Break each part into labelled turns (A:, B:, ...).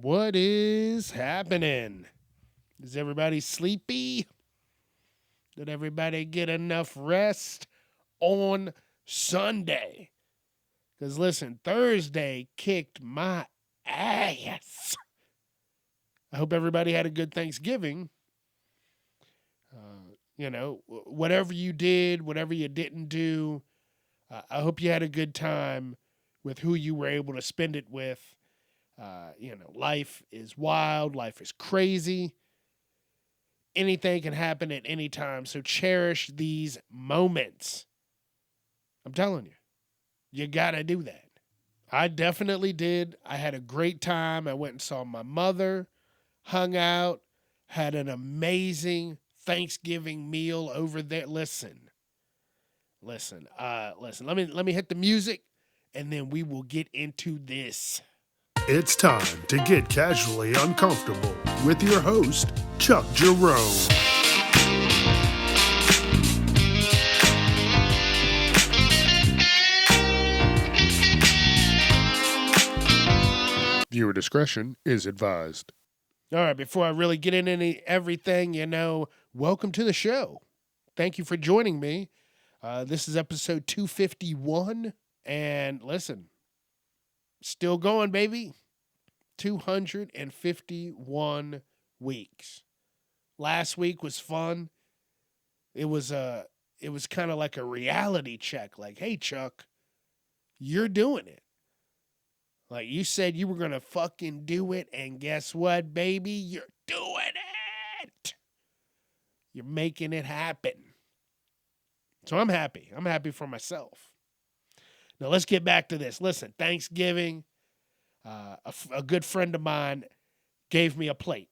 A: What is happening? Is everybody sleepy? Did everybody get enough rest on Sunday? Because listen, Thursday kicked my ass. I hope everybody had a good Thanksgiving. Whatever you did, whatever you didn't do, I hope you had a good time with who you were able to spend it with. Life is wild, life is crazy. Anything can happen at any time. So cherish these moments. I'm telling you, you got to do that. I definitely did. I had a great time. I went and saw my mother, hung out, had an amazing Thanksgiving meal over there. Listen. Let me hit the music and then we will get into this.
B: It's time to get casually uncomfortable with your host, Chuck Jerome. Viewer discretion is advised.
A: All right, before I really get into everything, welcome to the show. Thank you for joining me. This is episode 251. And listen, still going, baby. 251 weeks. Last week was fun. It was kind of like a reality check. Like, hey, Chuck, you're doing it. Like you said you were going to fucking do it. And guess what, baby? You're doing it. You're making it happen. So I'm happy. I'm happy for myself. Now let's get back to this. Listen, Thanksgiving, a good friend of mine gave me a plate.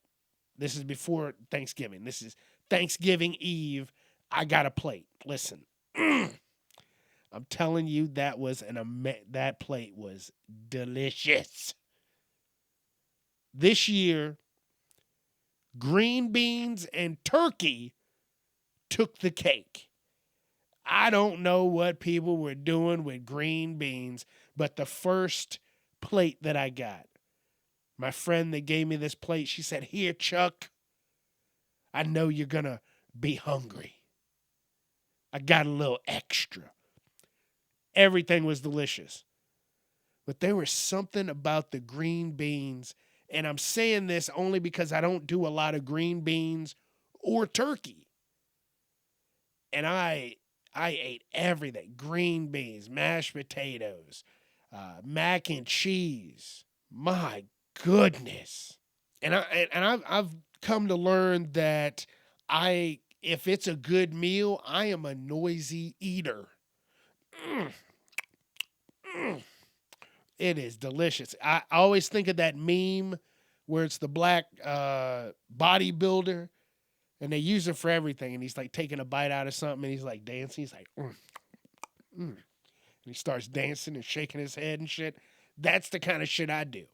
A: This is before Thanksgiving. This is Thanksgiving Eve. I got a plate. Listen. I'm telling you, that plate was delicious. This year, green beans and turkey took the cake. I don't know what people were doing with green beans, but the first plate that I got, my friend that gave me this plate, she said, "Here, Chuck, I know you're going to be hungry. I got a little extra." Everything was delicious. But there was something about the green beans, and I'm saying this only because I don't do a lot of green beans or turkey. And I ate everything. Green beans, mashed potatoes, mac and cheese. My goodness. I've come to learn that if it's a good meal, I am a noisy eater. Mm, mm. It is delicious. I always think of that meme where it's the black bodybuilder and they use it for everything. And he's like taking a bite out of something and he's like dancing. He's like, And he starts dancing and shaking his head and shit. That's the kind of shit I do.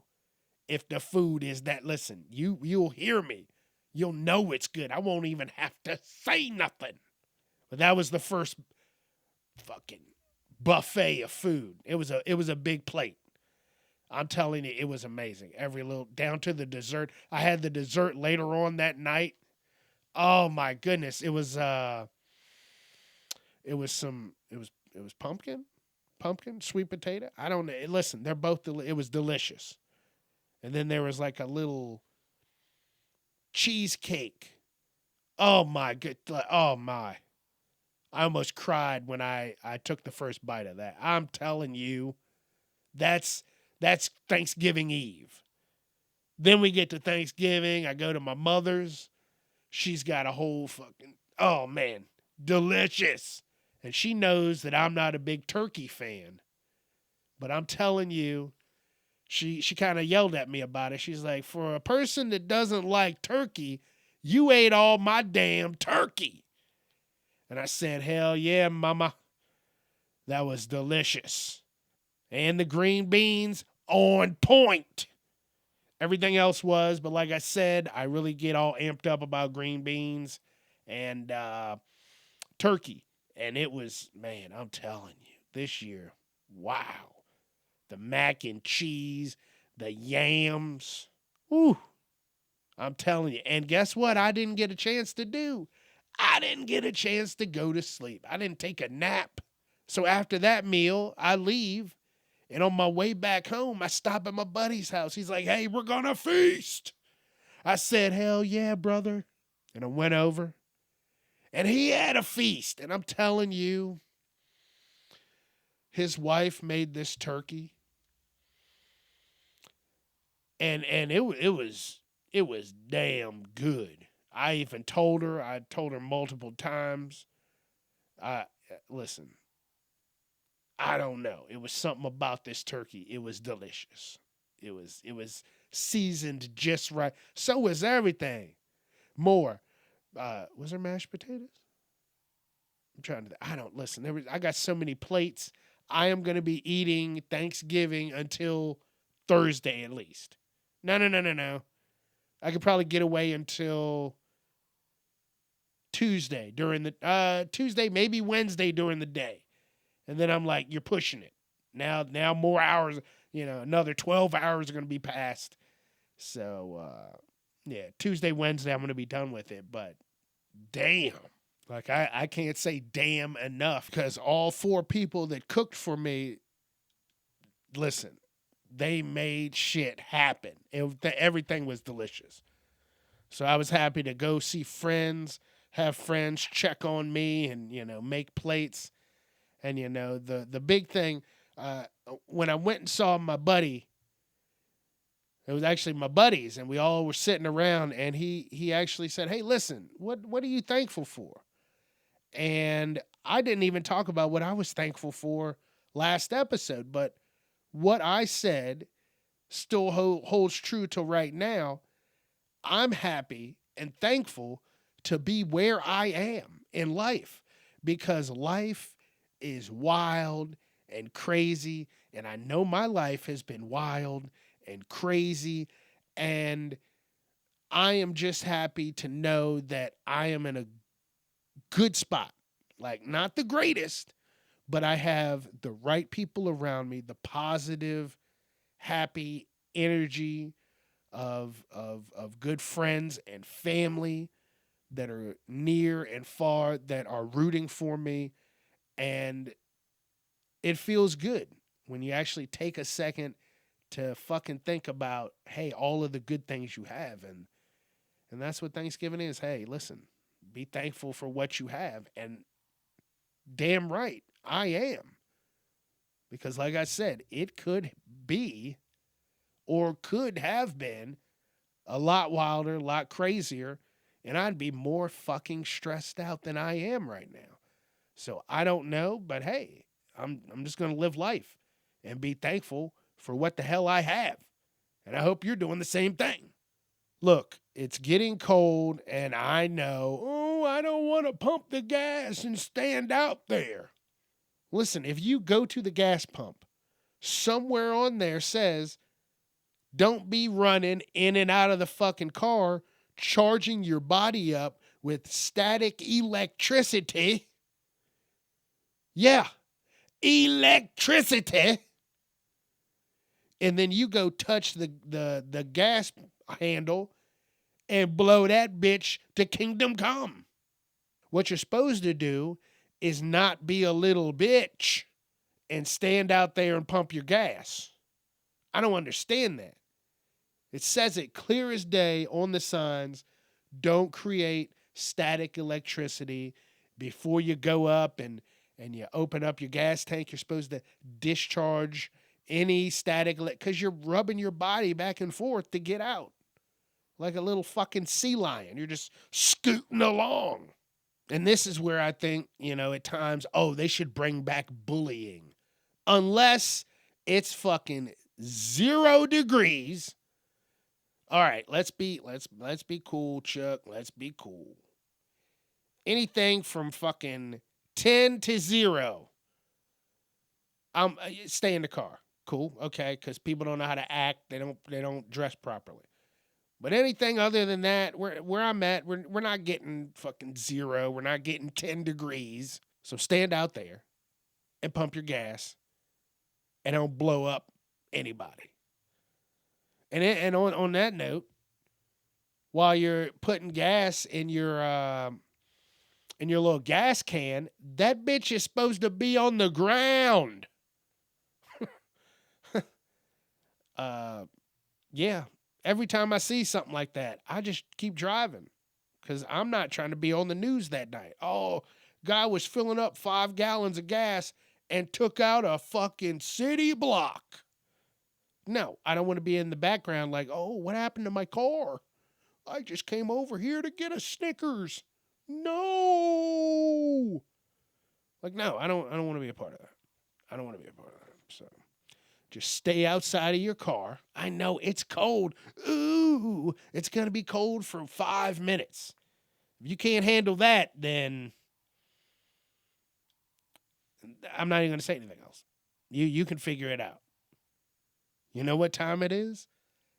A: If the food is that, listen, you'll hear me. You'll know it's good. I won't even have to say nothing. But that was the first fucking buffet of food. It was a big plate. I'm telling you, it was amazing. Every little down to the dessert. I had the dessert later on that night. Oh my goodness. It was pumpkin, sweet potato. I don't know. Listen, they're both it was delicious. And then there was like a little cheesecake. Oh my good. Oh my. I almost cried when I took the first bite of that. I'm telling you, that's Thanksgiving Eve. Then we get to Thanksgiving. I go to my mother's. She's got a whole fucking, oh man, delicious. And she knows that I'm not a big turkey fan. But I'm telling you, she kind of yelled at me about it. She's like, for a person that doesn't like turkey, you ate all my damn turkey. And I said, hell yeah, mama. That was delicious. And the green beans on point. Everything else was, but like I said, I really get all amped up about green beans and turkey. And it was, man, I'm telling you, this year, wow. The mac and cheese, the yams. Ooh, I'm telling you. And guess what? I didn't get a chance to do. I didn't get a chance to go to sleep. I didn't take a nap. So after that meal, I leave. And on my way back home, I stop at my buddy's house. He's like, hey, we're going to feast. I said, hell yeah, brother. And I went over. And he had a feast. And I'm telling you, his wife made this turkey. And it was damn good. I even told her. I told her multiple times. Listen, I don't know. It was something about this turkey. It was delicious. It was seasoned just right. So was everything. More. Was there mashed potatoes? I'm trying to. I don't listen. I got so many plates. I am going to be eating Thanksgiving until Thursday at least. No. I could probably get away until Tuesday during the Tuesday, maybe Wednesday during the day. And then I'm like, you're pushing it. Now more hours, another 12 hours are going to be passed. So, yeah, Tuesday, Wednesday, I'm going to be done with it. But damn. Like, I can't say damn enough because all 4 people that cooked for me, listen, they made shit happen. Everything was delicious. So I was happy to go see friends, have friends check on me and, make plates. And, the big thing, when I went and saw my buddy, it was actually my buddies, and we all were sitting around, and he actually said, hey, listen, what are you thankful for? And I didn't even talk about what I was thankful for last episode, but what I said still holds true till right now. I'm happy and thankful to be where I am in life because life is wild and crazy. And I know my life has been wild and crazy. And I am just happy to know that I am in a good spot. Like, not the greatest, but I have the right people around me, the positive, happy energy of good friends and family that are near and far that are rooting for me. And it feels good when you actually take a second to fucking think about, hey, all of the good things you have. And that's what Thanksgiving is. Hey, listen, be thankful for what you have. And damn right, I am. Because like I said, it could be or could have been a lot wilder, a lot crazier, and I'd be more fucking stressed out than I am right now. So I don't know, but hey, I'm just going to live life and be thankful for what the hell I have. And I hope you're doing the same thing. Look, it's getting cold, and I know, I don't want to pump the gas and stand out there. Listen, if you go to the gas pump, somewhere on there says, don't be running in and out of the fucking car, charging your body up with static electricity. Yeah, electricity. And then you go touch the gas handle and blow that bitch to kingdom come. What you're supposed to do is not be a little bitch and stand out there and pump your gas. I don't understand that. It says it clear as day on the signs, don't create static electricity before you go up and you open up your gas tank. You're supposed to discharge any static because you're rubbing your body back and forth to get out. Like a little fucking sea lion. You're just scooting along. And this is where I think, at times, they should bring back bullying. Unless it's fucking 0 degrees. All right, let's be cool, Chuck. Let's be cool. Anything from fucking 10 to 0. Stay in the car. Cool, okay, because people don't know how to act. They don't dress properly. But anything other than that, where I'm at, we're not getting fucking 0. We're not getting 10 degrees. So stand out there and pump your gas and don't blow up anybody. And on that note, while you're putting gas in your little gas can, that bitch is supposed to be on the ground. Yeah. Every time I see something like that, I just keep driving because I'm not trying to be on the news that night. Oh, guy was filling up 5 gallons of gas and took out a fucking city block. No, I don't want to be in the background like, oh, what happened to my car? I just came over here to get a Snickers. No. Like, no, I don't want to be a part of that. I don't want to be a part of that. So just stay outside of your car. I know it's cold. Ooh, it's going to be cold for 5 minutes. If you can't handle that, then I'm not even going to say anything else. You can figure it out. You know what time it is?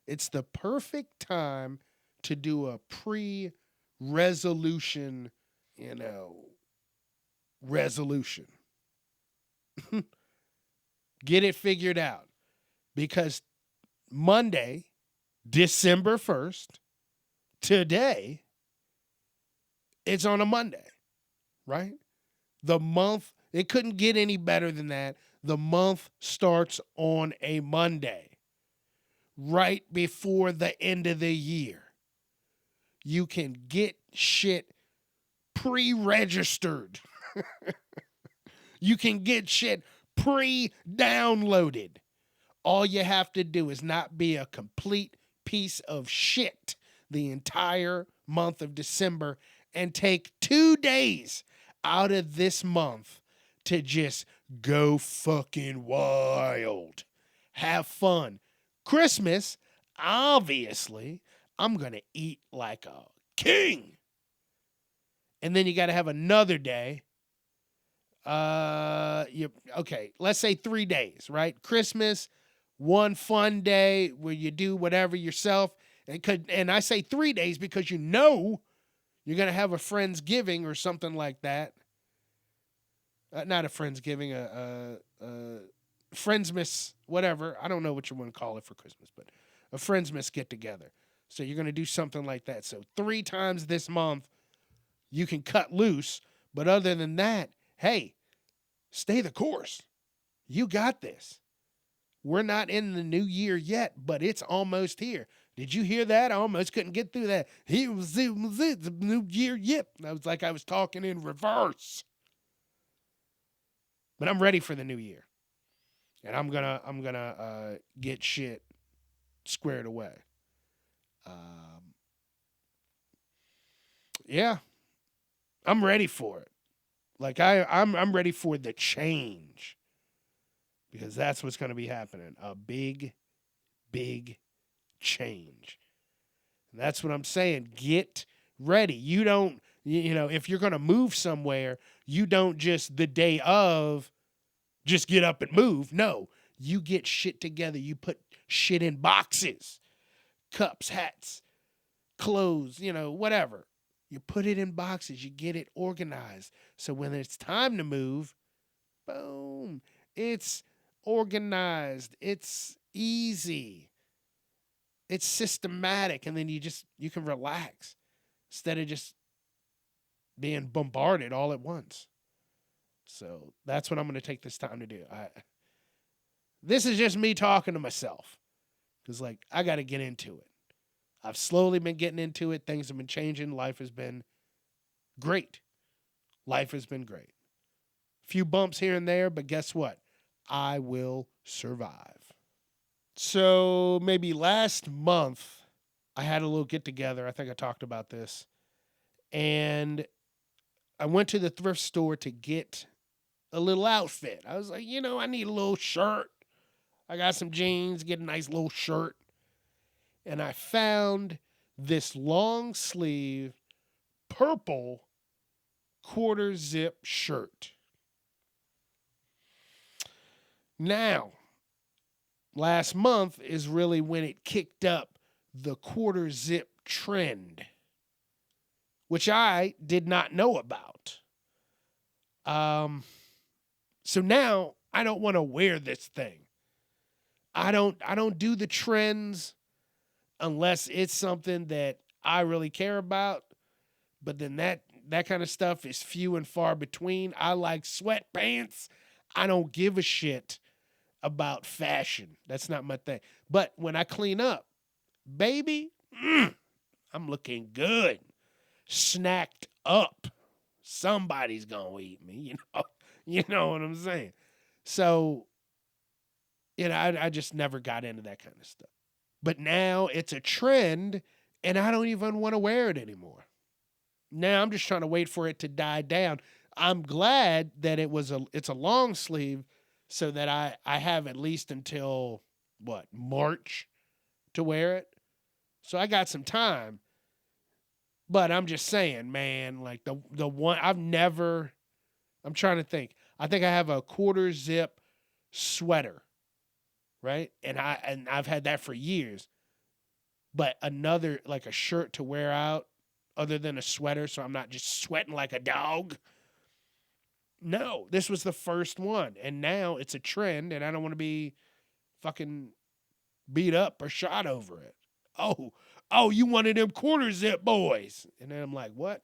A: It's the perfect time to do a pre-resolution, resolution. Get it figured out. Because Monday, December 1st, today, it's on a Monday, right? The month, it couldn't get any better than that. The month starts on a Monday, right before the end of the year. You can get shit pre-registered. You can get shit pre-downloaded. All you have to do is not be a complete piece of shit the entire month of December and take 2 days out of this month to just go fucking wild. Have fun. Christmas, obviously, I'm going to eat like a king. And then you got to have another day. Okay, let's say 3 days, right? Christmas, one fun day where you do whatever yourself. And I say 3 days because you know you're going to have a Friendsgiving or something like that. Not a Friendsgiving, a Friendsmas, whatever. I don't know what you want to call it for Christmas, but a Friendsmas get together. So you're going to do something like that. So 3 times this month, you can cut loose. But other than that, hey, stay the course. You got this. We're not in the new year yet, but it's almost here. Did you hear that? I almost couldn't get through that. It was the new year. Yep. I was like I was talking in reverse. But I'm ready for the new year. And I'm gonna get shit squared away. Yeah. I'm ready for it. Like I'm ready for the change. Because that's what's going to be happening. A big, big change. And that's what I'm saying. Get ready. You don't, if you're going to move somewhere, you don't just the day of just get up and move. No, you get shit together. You put shit in boxes, cups, hats, clothes, whatever. You put it in boxes. You get it organized. So when it's time to move, boom, it's organized, it's easy, it's systematic, and then you can relax instead of just being bombarded all at once. So that's what I'm going to take this time to do. This is just me talking to myself because I got to get into it. I've slowly been getting into it. Things have been changing. Life has been great. A few bumps here and there, but guess what? I will survive. So maybe last month, I had a little get together. I think I talked about this. And I went to the thrift store to get a little outfit. I was like, I need a little shirt. I got some jeans, get a nice little shirt. And I found this long sleeve purple quarter zip shirt. Now, last month is really when it kicked up the quarter zip trend, which I did not know about. So now I don't want to wear this thing. I don't do the trends. unless it's something that I really care about. But then that kind of stuff is few and far between. I like sweatpants. I don't give a shit about fashion. That's not my thing. But when I clean up, baby, I'm looking good. Snacked up. Somebody's gonna eat me, you know. You know what I'm saying? So, I just never got into that kind of stuff. But now it's a trend and I don't even want to wear it anymore. Now I'm just trying to wait for it to die down. I'm glad that it's a long sleeve so that I have at least until March to wear it. So I got some time. But I'm just saying, man, like the one I'm trying to think. I think I have a quarter zip sweater, right? And I've had that for years. But another like a shirt to wear out other than a sweater so I'm not just sweating like a dog. No, this was the first one. And now it's a trend and I don't want to be fucking beat up or shot over it. Oh, you one of them quarter zip boys. And then I'm like, what?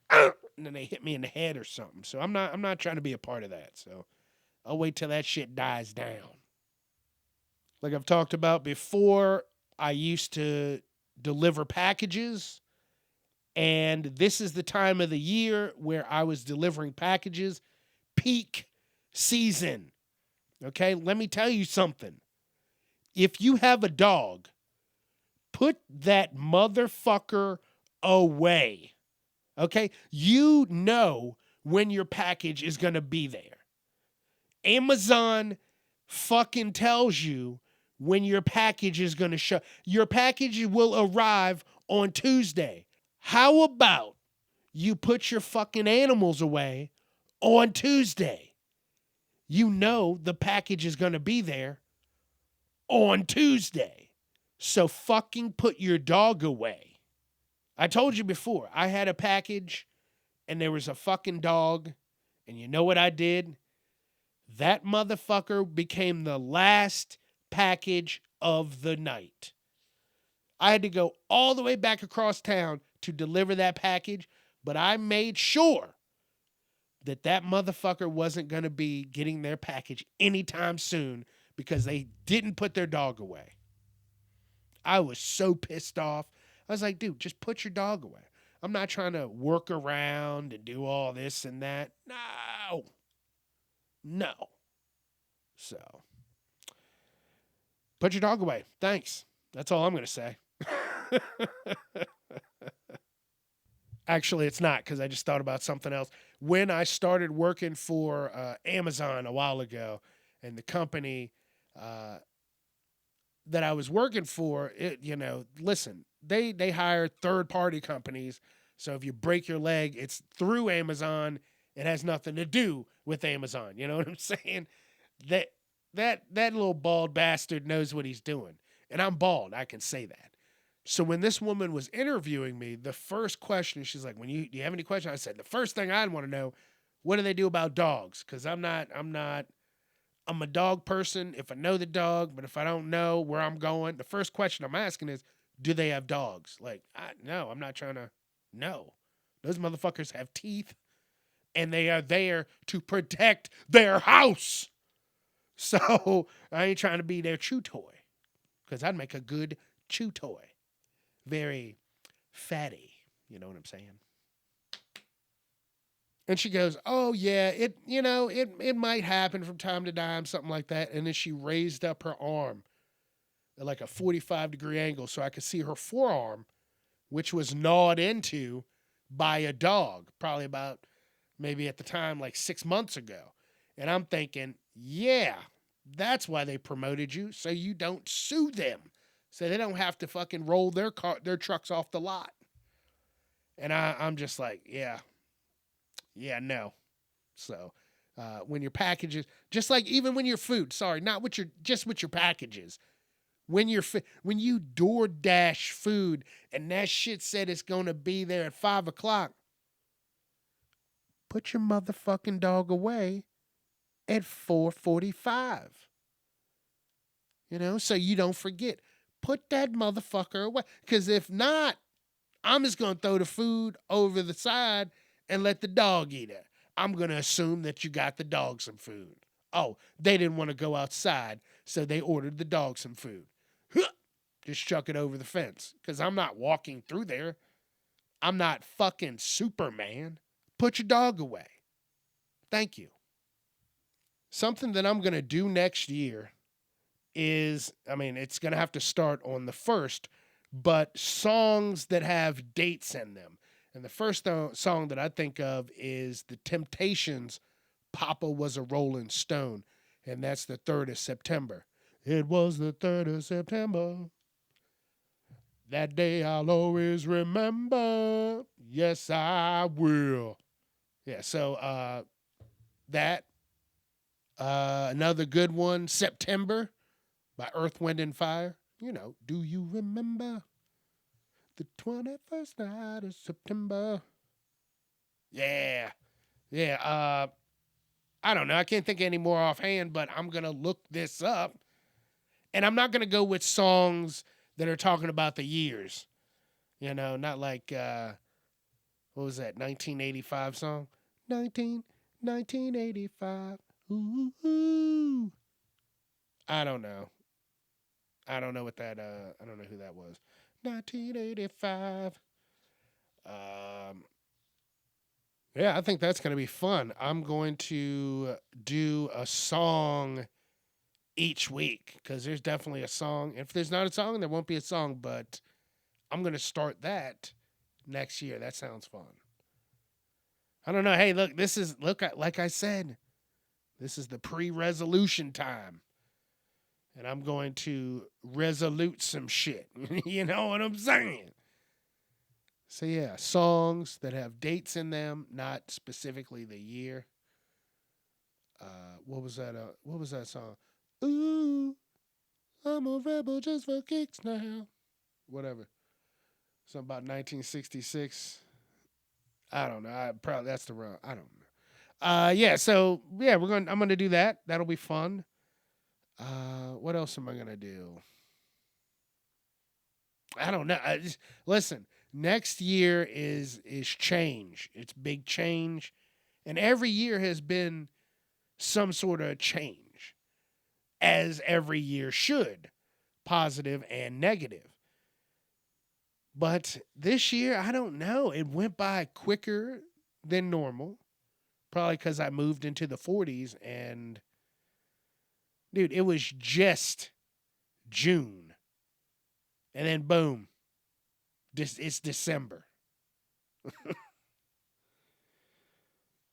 A: And then they hit me in the head or something. So I'm not trying to be a part of that. So I'll wait till that shit dies down. Like I've talked about before, I used to deliver packages. And this is the time of the year where I was delivering packages. Peak season. Okay, let me tell you something. If you have a dog, put that motherfucker away. Okay? You know when your package is going to be there. Amazon fucking tells you when your package is going to show. Your package will arrive on Tuesday. How about you put your fucking animals away on Tuesday? You know the package is going to be there on Tuesday. So fucking put your dog away. I told you before, I had a package and there was a fucking dog. And you know what I did? That motherfucker became the last package of the night. I had to go all the way back across town to deliver that package, but I made sure that motherfucker wasn't going to be getting their package anytime soon because they didn't put their dog away. I was so pissed off. I was like, dude, just put your dog away. I'm not trying to work around and do all this and that. No. So, put your dog away. Thanks. That's all I'm going to say. Actually, it's not because I just thought about something else. When I started working for Amazon a while ago, and the company that I was working for, listen, they hire third-party companies. So if you break your leg, it's through Amazon. It has nothing to do with Amazon. You know what I'm saying? That little bald bastard knows what he's doing. And I'm bald. I can say that. So when this woman was interviewing me, the first question, she's like, do you have any questions? I said, the first thing I'd want to know, what do they do about dogs? Because I'm a dog person if I know the dog, but if I don't know where I'm going, the first question I'm asking is, do they have dogs? Like, no, I'm not trying to know. Those motherfuckers have teeth, and they are there to protect their house. So I ain't trying to be their chew toy, because I'd make a good chew toy. Very fatty, you know what I'm saying? And she goes, oh, yeah, it might happen from time to time, something like that. And then she raised up her arm at like a 45-degree angle so I could see her forearm, which was gnawed into by a dog, probably about maybe at the time like 6 months ago. And I'm thinking, yeah, that's why they promoted you, so you don't sue them, so they don't have to fucking roll their trucks off the lot. And I'm just like, yeah, no. So when your packages, just like even when your food, not with your packages, when you DoorDash food and that shit said it's gonna be there at 5:00, put your motherfucking dog away at 4:45. So you don't forget. put that motherfucker away. Because if not, I'm just going to throw the food over the side and let the dog eat it. I'm going to assume that you got the dog some food. Oh, they didn't want to go outside, so they ordered the dog some food. Just chuck it over the fence. Because I'm not walking through there. I'm not fucking Superman. Put your dog away. Thank you. Something that I'm going to do next year is, it's going to have to start on the 1st, but songs that have dates in them. And the first song that I think of is The Temptations' Papa Was a Rolling Stone. And that's the 3rd of September. It was the 3rd of September. That day I'll always remember. Yes, I will. Yeah, so that. Another good one, September by Earth, Wind, and Fire. Do you remember the 21st night of September? Yeah. Yeah. I don't know. I can't think of any more offhand, but I'm going to look this up. And I'm not going to go with songs that are talking about the years. Not like, what was that, 1985 song? 1985. Ooh. I don't know. I don't know what that, I don't know who that was. 1985. Yeah, I think that's going to be fun. I'm going to do a song each week because there's definitely a song. If there's not a song, there won't be a song, but I'm going to start that next year. That sounds fun. I don't know. Hey, look, like I said, this is the pre-resolution time. And I'm going to resolute some shit. You know what I'm saying? So yeah, songs that have dates in them, not specifically the year. What was that? What was that song? Ooh, I'm a rebel just for kicks now. Whatever. Something about 1966. I don't know. That's the wrong. I don't know. Yeah. So yeah, I'm gonna do that. That'll be fun. What else am I gonna do? I don't know. Listen. Next year is change. It's big change, and every year has been some sort of change, as every year should, positive and negative. But this year, I don't know. It went by quicker than normal, probably because I moved into the 40s, and dude, it was just June, and then boom. It's December.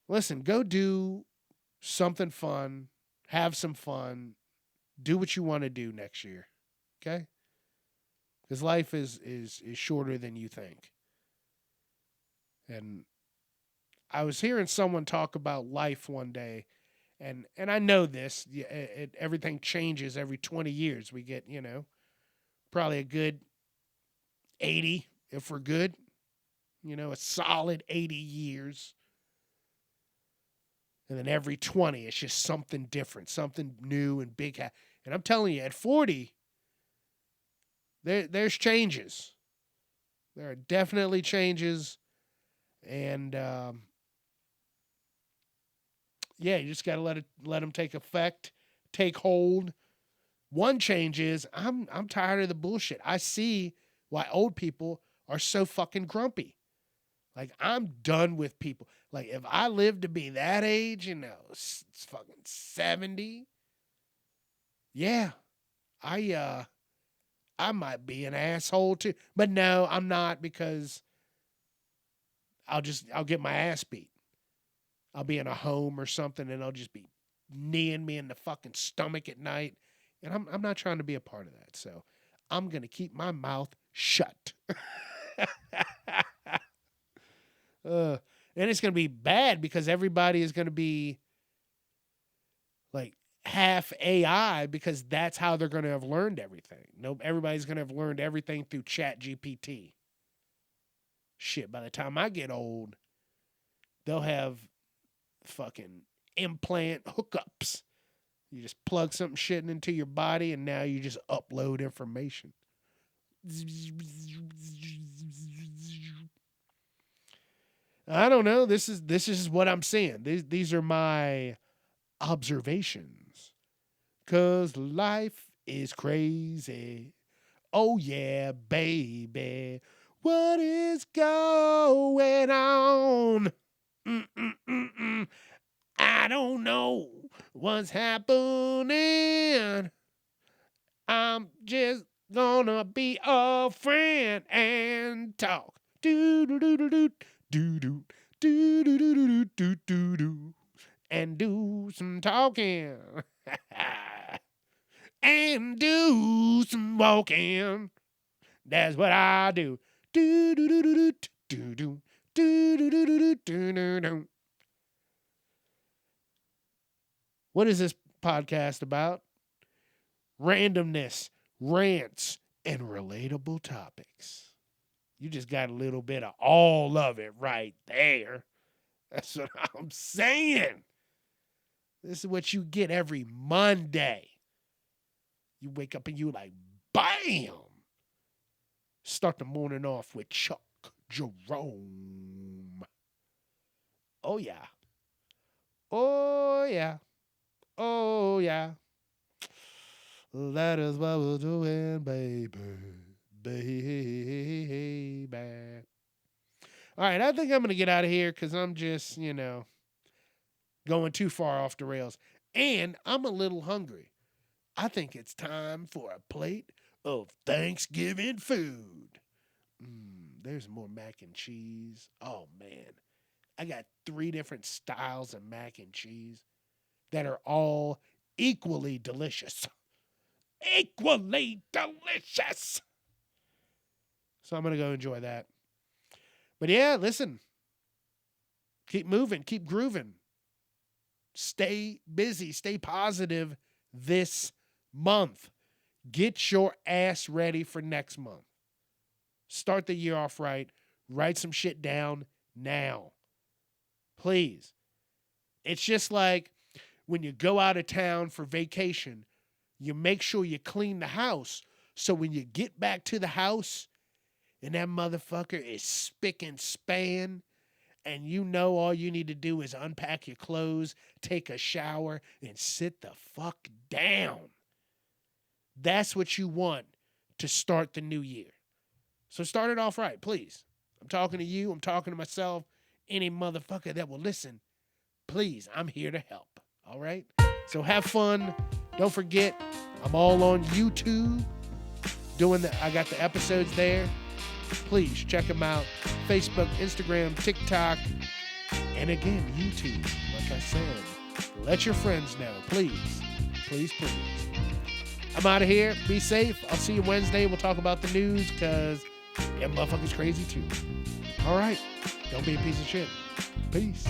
A: Listen, go do something fun. Have some fun. Do what you want to do next year. Okay? Because life is shorter than you think. And I was hearing someone talk about life one day. And I know this. Everything changes every 20 years. We get, probably a good 80 if we're good, a solid 80 years. And then every 20, it's just something different, something new and big. And I'm telling you, at 40, there's changes. There are definitely changes. And, yeah, you just got to let them take effect, take hold. One change is I'm tired of the bullshit. I see why old people are so fucking grumpy. Like, I'm done with people. Like, if I live to be that age, it's fucking 70, yeah, I might be an asshole too. But no, I'm not, because I'll get my ass beat. I'll be in a home or something, and I'll just be kneeing me in the fucking stomach at night. And I'm not trying to be a part of that. So I'm going to keep my mouth shut. And it's going to be bad because everybody is going to be like half AI, because that's how they're going to have learned everything. Everybody's going to have learned everything through ChatGPT. Shit, by the time I get old, they'll have fucking implant hookups. You just plug something shit into your body, and now you just upload information. I don't know. This is what I'm saying. These are my observations. 'Cause life is crazy. Oh yeah, baby. What is going on? Mm-mm-mm-mm. I don't know what's happening. I'm just gonna be a friend and talk. Do do do do do do do do do do do do do do and do some talking and do some walking. That's what I do. Do do do do do do do do do do do do do do. What is this podcast about? Randomness, rants, and relatable topics. You just got a little bit of all of it right there. That's what I'm saying. This is what you get every Monday. You wake up and you like, bam! Start the morning off with Chuck Jerome. Oh, yeah. Oh, yeah. Oh, yeah. That is what we're doing, baby. Baby. All right, I think I'm going to get out of here because I'm just, going too far off the rails. And I'm a little hungry. I think it's time for a plate of Thanksgiving food. There's more mac and cheese. Oh, man. I got 3 different styles of mac and cheese that are all equally delicious. Equally delicious. So I'm going to go enjoy that. But yeah, listen. Keep moving. Keep grooving. Stay busy. Stay positive this month. Get your ass ready for next month. Start the year off right. Write some shit down now. Please. It's just like when you go out of town for vacation, you make sure you clean the house so when you get back to the house and that motherfucker is spick and span and you know all you need to do is unpack your clothes, take a shower, and sit the fuck down. That's what you want to start the new year. So start it off right, please. I'm talking to you. I'm talking to myself. Any motherfucker that will listen, please, I'm here to help. All right? So have fun. Don't forget, I'm all on YouTube. I got the episodes there. Please check them out. Facebook, Instagram, TikTok, and again, YouTube. Like I said, let your friends know. Please. Please, please. I'm out of here. Be safe. I'll see you Wednesday. We'll talk about the news because that motherfucker's crazy too. All right. Don't be a piece of shit. Peace.